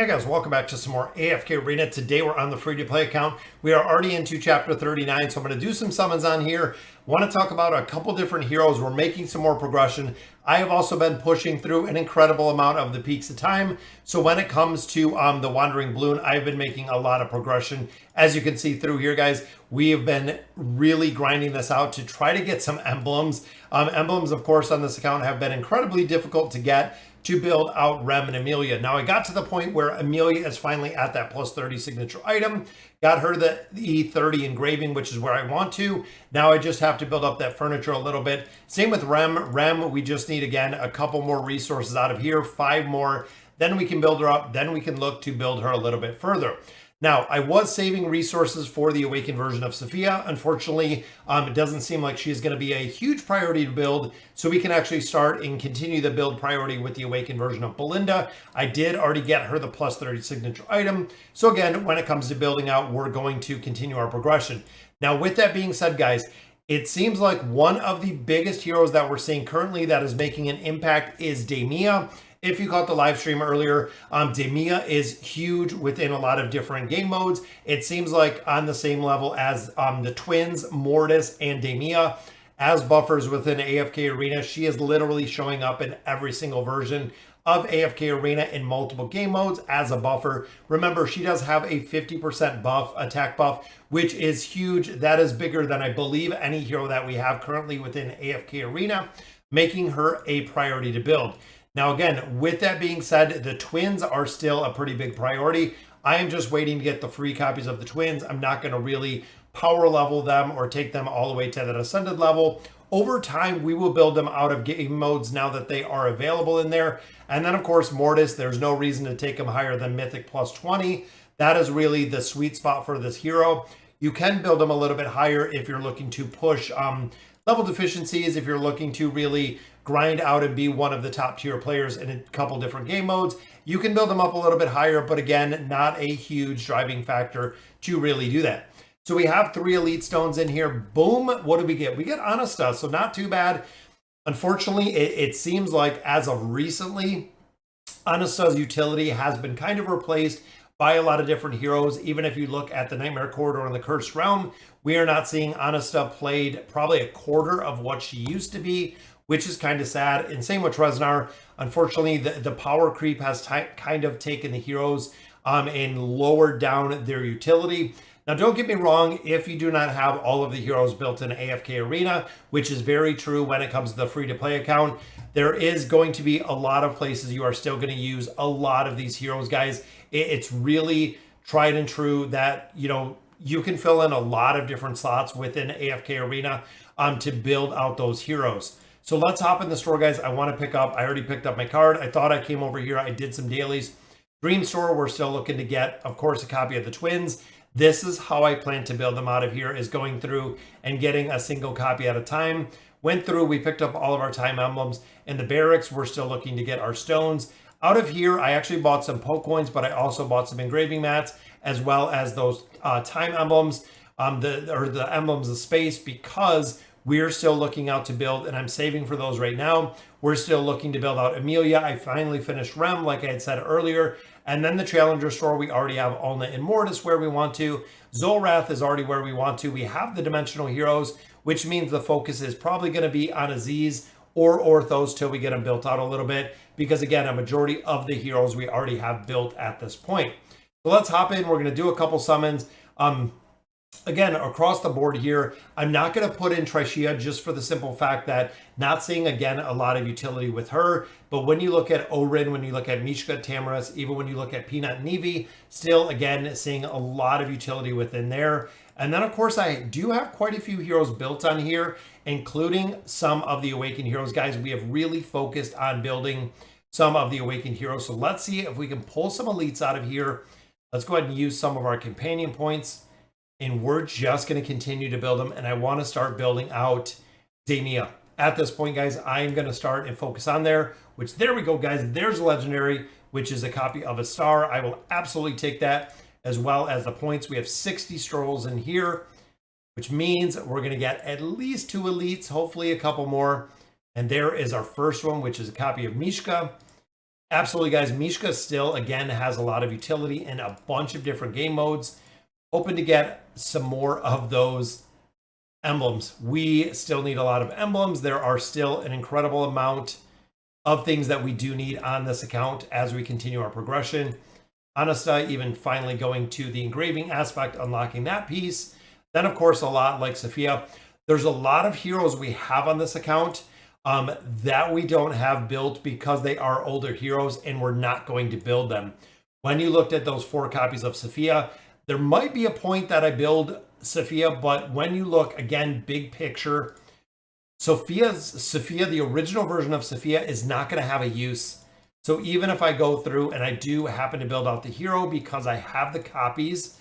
Hey guys, welcome back to some more AFK Arena. Today we're on the free-to-play account. We are already into chapter 39, so I'm going to do some summons on here. Want to talk about a couple different heroes. We're making some more progression. I have also been pushing through an incredible amount of the peaks of time. So when it comes to the Wandering Balloon, I've been making a lot of progression. As you can see through here, guys, we have been really grinding this out to try to get some emblems. Emblems, of course, on this account have been incredibly difficult to get to build out Rem and Amelia. Now I got to the point where Amelia is finally at that plus 30 signature item, got her the E30 engraving, which is where I want to. Now I just have to build up that furniture a little bit. Same with Rem. Rem, we just need, again, a couple more resources out of here, 5 more, then we can build her up, then we can look to build her a little bit further. Now, I was saving resources for the Awakened version of Sophia. Unfortunately, it doesn't seem like she's going to be a huge priority to build, so we can actually start and continue the build priority with the Awakened version of Belinda. I did already get her the plus 30 signature item, so again, when it comes to building out, we're going to continue our progression. Now, with that being said, guys, it seems like one of the biggest heroes that we're seeing currently that is making an impact is Deamia. If you caught the live stream earlier, Deamia is huge within a lot of different game modes. It seems like on the same level as the twins, Mortis and Deamia. As buffers within AFK Arena, she is literally showing up in every single version of AFK Arena in multiple game modes as a buffer. Remember, she does have a 50% buff, attack buff, which is huge. That is bigger than I believe any hero that we have currently within AFK Arena, making her a priority to build. Now, again, with that being said, the twins are still a pretty big priority. I am just waiting to get the free copies of the twins. I'm not going to really power level them or take them all the way to that ascended level. Over time, we will build them out of game modes now that they are available in there. And then, of course, Mortis, there's no reason to take them higher than Mythic plus 20. That is really the sweet spot for this hero. You can build them a little bit higher if you're looking to push level deficiencies, if you're looking to really grind out and be one of the top tier players in a couple different game modes. You can build them up a little bit higher, but again, not a huge driving factor to really do that. So we have 3 elite stones in here. Boom, what do we get? We get Honesta, so not too bad. Unfortunately, it seems like as of recently, Honesta's utility has been kind of replaced by a lot of different heroes. Even if you look at the Nightmare Corridor and the Cursed Realm, we are not seeing Honesta played probably a quarter of what she used to be, which is kind of sad. And same with Tresnar. Unfortunately, the power creep has kind of taken the heroes and lowered down their utility. Now, don't get me wrong, if you do not have all of the heroes built in AFK Arena, which is very true when it comes to the free-to-play account, there is going to be a lot of places you are still going to use a lot of these heroes, guys. It's really tried and true that, you know, you can fill in a lot of different slots within AFK Arena to build out those heroes. So let's hop in the store, guys. I want to pick up, I already picked up my card. I thought I came over here. I did some dailies. Dream Store, we're still looking to get, of course, a copy of the twins. This is how I plan to build them out of here, is going through and getting a single copy at a time. Went through, we picked up all of our time emblems. In the barracks, we're still looking to get our stones. Out of here, I actually bought some poke coins, but I also bought some engraving mats, as well as those time emblems, the emblems of space, because we're still looking out to build, and I'm saving for those right now. We're still looking to build out Amelia. I finally finished Rem, like I had said earlier. And then the Challenger Store, we already have Ulna and Mortis where we want to. Zolrath is already where we want to. We have the Dimensional Heroes, which means the focus is probably going to be on Aziz or Orthos till we get them built out a little bit. Because again, a majority of the heroes we already have built at this point. So let's hop in. We're going to do a couple summons. Again, across the board here, I'm not going to put in Trishia just for the simple fact that not seeing, again, a lot of utility with her. But when you look at Orin, when you look at Mishka, Tamaris, even when you look at Peanut and Nevi, still, again, seeing a lot of utility within there. And then, of course, I do have quite a few heroes built on here, including some of the Awakened heroes. Guys, we have really focused on building some of the Awakened heroes. So let's see if we can pull some elites out of here. Let's go ahead and use some of our companion points. And we're just going to continue to build them. And I want to start building out Deamia. At this point, guys, I'm going to start and focus on there, which there we go, guys. There's Legendary, which is a copy of a star. I will absolutely take that, as well as the points. We have 60 strolls in here, which means we're going to get at least 2 elites, hopefully a couple more. And there is our first one, which is a copy of Mishka. Absolutely, guys. Mishka still, again, has a lot of utility in a bunch of different game modes. Hoping to get some more of those emblems. We still need a lot of emblems. There are still an incredible amount of things that we do need on this account as we continue our progression. Anasta even finally going to the engraving aspect, unlocking that piece. Then, of course, a lot like Sophia. There's a lot of heroes we have on this account that we don't have built because they are older heroes and we're not going to build them. When you looked at those 4 copies of Sophia, there might be a point that I build Sophia, but when you look, again, big picture, Sophia, the original version of Sophia, is not going to have a use. So even if I go through and I do happen to build out the hero because I have the copies,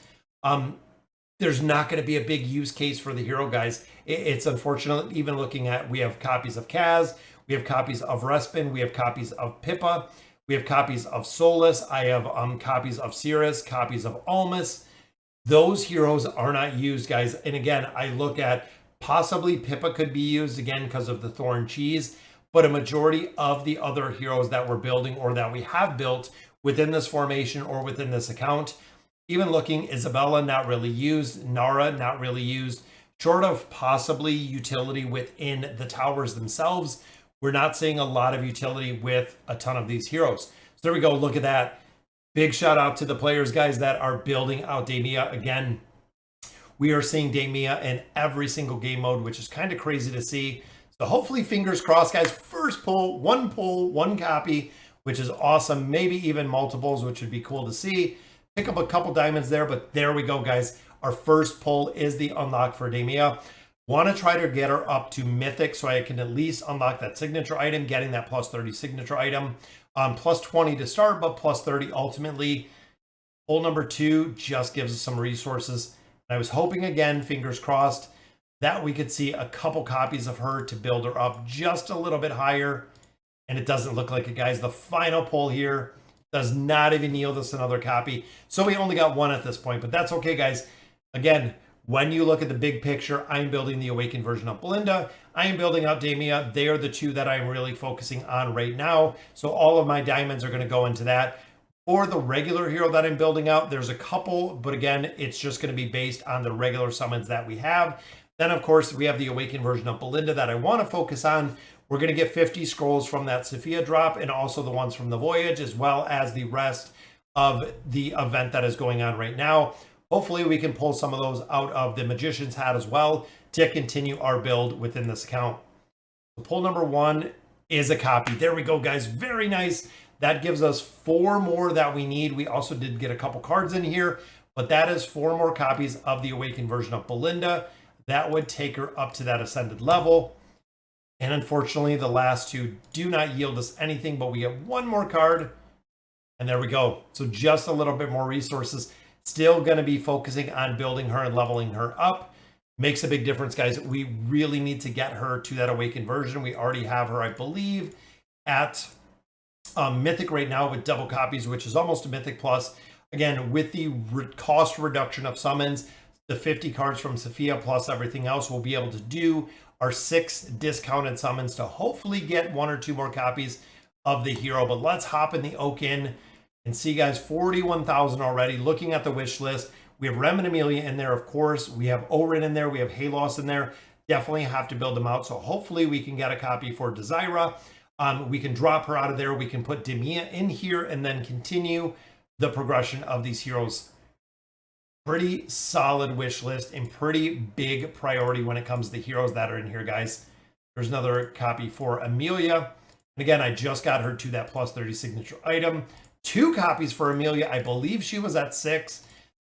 there's not going to be a big use case for the hero, guys. It's unfortunate. Even looking at, we have copies of Kaz, we have copies of Respin, we have copies of Pippa, we have copies of Solus, I have copies of Cirrus, copies of Almus. Those heroes are not used, guys. And again, I look at possibly Pippa could be used again because of the Thorn Cheese, but a majority of the other heroes that we're building or that we have built within this formation or within this account, even looking, Isabella not really used, Nara not really used, short of possibly utility within the towers themselves. We're not seeing a lot of utility with a ton of these heroes. So there we go. Look at that. Big shout out to the players, guys, that are building out Deamia. Again, we are seeing Deamia in every single game mode, which is kind of crazy to see. So hopefully, fingers crossed, guys. First pull, one copy, which is awesome. Maybe even multiples, which would be cool to see. Pick up a couple diamonds there, but there we go, guys. Our first pull is the unlock for Deamia. Want to try to get her up to Mythic so I can at least unlock that signature item, getting that plus 30 signature item. Plus 20 to start, but plus 30 ultimately. Pull number 2 just gives us some resources. And I was hoping, again, fingers crossed, that we could see a couple copies of her to build her up just a little bit higher. And it doesn't look like it, guys. The final pull here does not even yield us another copy. So we only got 1 at this point, but that's okay, guys. Again, when you look at the big picture, I'm building the awakened version of Belinda. I am building out Deamia. They are the 2 that I'm really focusing on right now. So all of my diamonds are going to go into that. For the regular hero that I'm building out, there's a couple, but again, it's just going to be based on the regular summons that we have. Then, of course, we have the awakened version of Belinda that I want to focus on. We're going to get 50 scrolls from that Sophia drop and also the ones from the Voyage, as well as the rest of the event that is going on right now. Hopefully, we can pull some of those out of the Magician's Hat as well to continue our build within this account. So pull number 1 is a copy. There we go, guys. Very nice. That gives us 4 more that we need. We also did get a couple cards in here, but that is 4 more copies of the awakened version of Belinda. That would take her up to that ascended level. And unfortunately, the last 2 do not yield us anything, but we get 1 more card. And there we go. So just a little bit more resources. Still going to be focusing on building her and leveling her up. Makes a big difference, guys. We really need to get her to that awakened version. We already have her, I believe, at Mythic right now with double copies, which is almost a Mythic plus. Again, with the cost reduction of summons, the 50 cards from Sophia plus everything else, we'll be able to do our 6 discounted summons to hopefully get 1 or 2 more copies of the hero. But let's hop in the Oaken and see, guys, 41,000 already. Looking at the wish list, we have Rem and Amelia in there, of course. We have Orin in there. We have Halos in there. Definitely have to build them out. So hopefully we can get a copy for Desira. We can drop her out of there. We can put Deamia in here and then continue the progression of these heroes. Pretty solid wish list and pretty big priority when it comes to the heroes that are in here, guys. There's another copy for Amelia. And again, I just got her to that plus 30 signature item. 2 copies for Amelia. I believe she was at 6.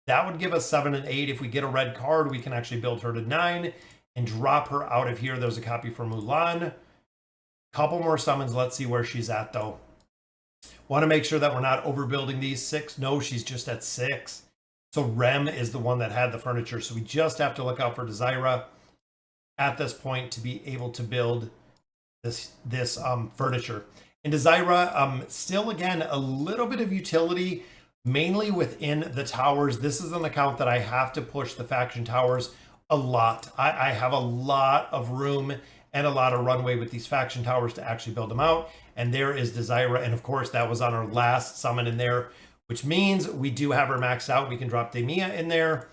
That would give us 7 and 8. If we get a red card, we can actually build her to 9 and drop her out of here. There's a copy for Mulan. Couple more summons. Let's see where she's at, though. Want to make sure that we're not overbuilding these. 6. No, she's just at 6. So Rem is the one that had the furniture. So we just have to look out for Desira at this point to be able to build this furniture. And Desira, still, again, a little bit of utility, mainly within the towers. This is an account that I have to push the faction towers a lot. I have a lot of room and a lot of runway with these faction towers to actually build them out. And there is Desira. And of course, that was on our last summon in there, which means we do have her maxed out. We can drop Deamia in there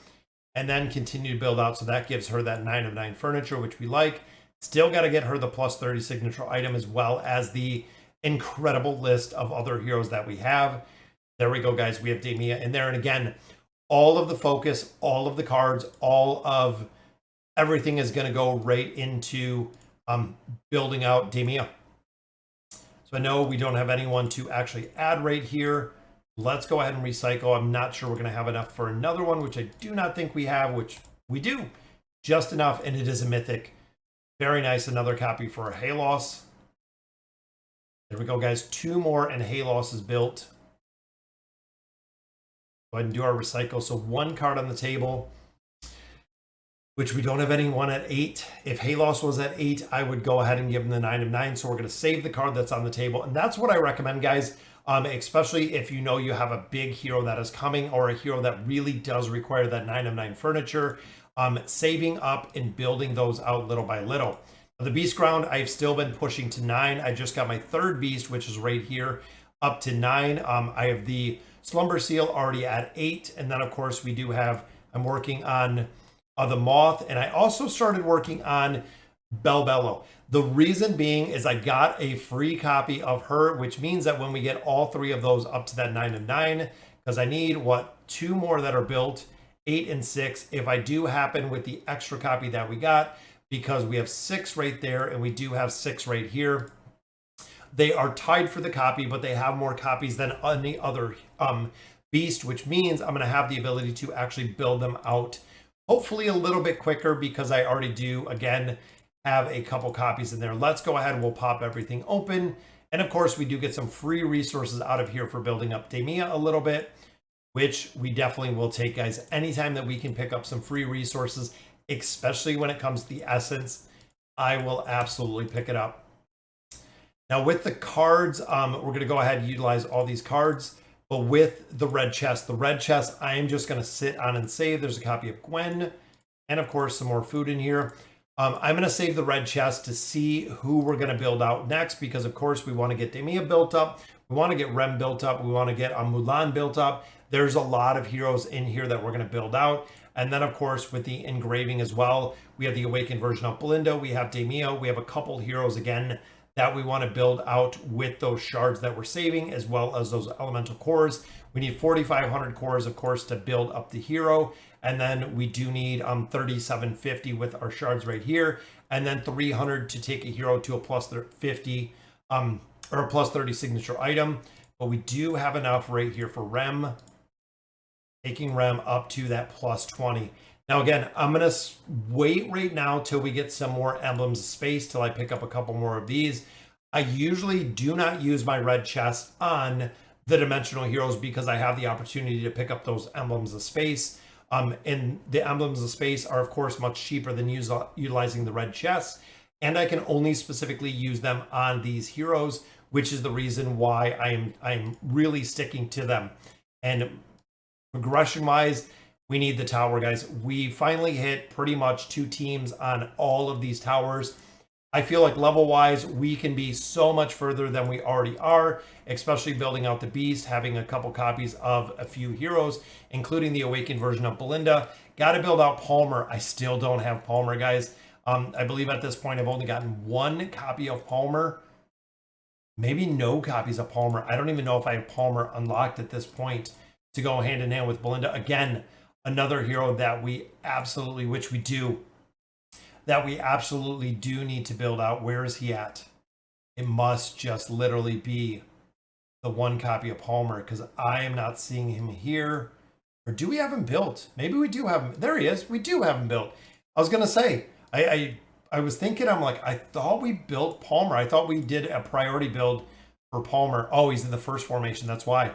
and then continue to build out. So that gives her that 9 of 9 furniture, which we like. Still got to get her the plus 30 signature item, as well as the incredible list of other heroes that we have. There we go, guys. We have Deamia in there. And again, all of the focus, all of the cards, all of everything is going to go right into building out Deamia. So I know we don't have anyone to actually add right here. Let's go ahead and recycle. I'm not sure we're going to have enough for another one, which I do not think we have, which we do. Just enough, and it is a mythic. Very nice. Another copy for Halos. There we go, guys. 2 more, and Halos is built. Go ahead and do our recycle. So 1 card on the table, which we don't have anyone at 8. If Halos was at 8, I would go ahead and give him the 9 of 9. So we're going to save the card that's on the table. And that's what I recommend, guys, especially if you know you have a big hero that is coming, or a hero that really does require that 9 of 9 furniture. Saving up and building those out little by little. The beast ground, I've still been pushing to 9. I just got my 3rd beast, which is right here, up to 9. I have the slumber seal already at 8. And then of course we do have, I'm working on the moth. And I also started working on Belbello. The reason being is I got a free copy of her, which means that when we get all 3 of those up to that 9 of 9, because I need 2 more that are built, 8 and 6. If I do happen with the extra copy that we got, because we have 6 right there and we do have 6 right here, they are tied for the copy, but they have more copies than any other beast, which means I'm going to have the ability to actually build them out hopefully a little bit quicker, because I already do, again, have a couple copies in there. Let's go ahead and we'll pop everything open. And of course, we do get some free resources out of here for building up Deamia a little bit, which we definitely will take, guys. Anytime that we can pick up some free resources, especially when it comes to the essence, I will absolutely pick it up. Now with the cards, we're going to go ahead and utilize all these cards, but with the red chest, I am just going to sit on and save. There's a copy of Gwen, and of course some more food in here. I'm going to save the red chest to see who we're going to build out next, because of course we want to get Deamia built up. We want to get Rem built up. We want to get Mulan built up. There's a lot of heroes in here that we're going to build out. And then, of course, with the engraving as well, we have the awakened version of Belinda. We have Deamia. We have a couple heroes, again, that we want to build out with those shards that we're saving, as well as those elemental cores. We need 4,500 cores, of course, to build up the hero. And then we do need 3,750 with our shards right here. And then 300 to take a hero to a plus 50 or a plus 30 signature item. But we do have enough right here for Rem. Taking Rem up to that plus 20. Now, again, I'm going to wait right now till we get some more emblems of space, till I pick up a couple more of these. I usually do not use my red chest on the dimensional heroes, because I have the opportunity to pick up those emblems of space. And the emblems of space are, of course, much cheaper than utilizing the red chest. And I can only specifically use them on these heroes, which is the reason why I'm really sticking to them. And progression wise, we need the tower, guys. We finally hit pretty much 2 teams on all of these towers. I feel like level wise, we can be so much further than we already are, especially building out the beast, having a couple copies of a few heroes, including the awakened version of Belinda. Got to build out Palmer. I still don't have Palmer, guys. I believe at this point I've only gotten 1 copy of Palmer. Maybe no copies of Palmer. I don't even know if I have Palmer unlocked at this point to go hand in hand with Belinda. Again, another hero that we absolutely, which we do, that we absolutely do need to build out. Where is he at? It must just literally be the 1 copy of Palmer, because I am not seeing him here. Or do we have him built? Maybe we do have him. There he is. We do have him built. I was going to say, I was thinking, I'm like, I thought we built Palmer. I thought we did a priority build for Palmer. Oh, he's in the first formation. That's why.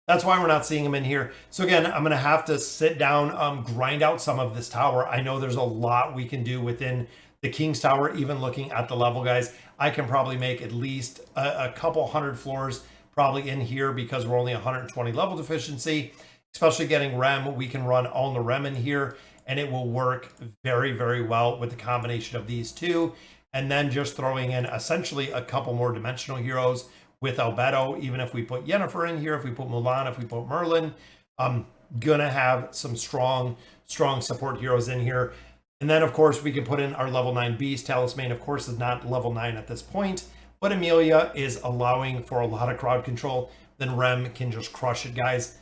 That's why we're not seeing him in here. So again, I'm going to have to sit down, grind out some of this tower. I know there's a lot we can do within the King's Tower, even looking at the level, guys. I can probably make at least a couple hundred floors probably in here, because we're only 120 level deficiency. Especially getting Rem, we can run all the Rem in here, and it will work very, very well with the combination of these two. and then just throwing in essentially a couple more dimensional heroes with Albedo. Even if we put Yennefer in here, if we put Mulan, if we put Merlin, I'm gonna have some strong support heroes in here. And then of course we can put in our level 9 beast. Talisman of course is not level 9 at this point, but Amelia is allowing for a lot of crowd control. Then Rem can just crush it, guys.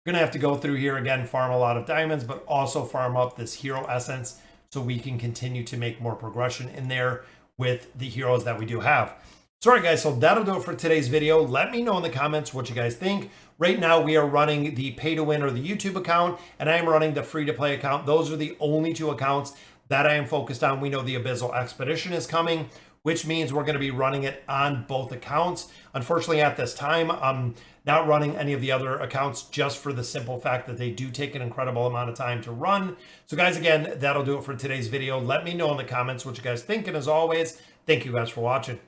We're gonna have to go through here again, farm a lot of diamonds, but also farm up this hero essence so we can continue to make more progression in there with the heroes that we do have. So all right, guys, so that'll do it for today's video. Let me know in the comments what you guys think. Right now, we are running the pay to win or the YouTube account, and I am running the free to play account. Those are the only two accounts that I am focused on. We know the Abyssal Expedition is coming, which means we're going to be running it on both accounts. Unfortunately, at this time, I'm not running any of the other accounts just for the simple fact that they do take an incredible amount of time to run. So guys, again, that'll do it for today's video. Let me know in the comments what you guys think. And as always, thank you guys for watching.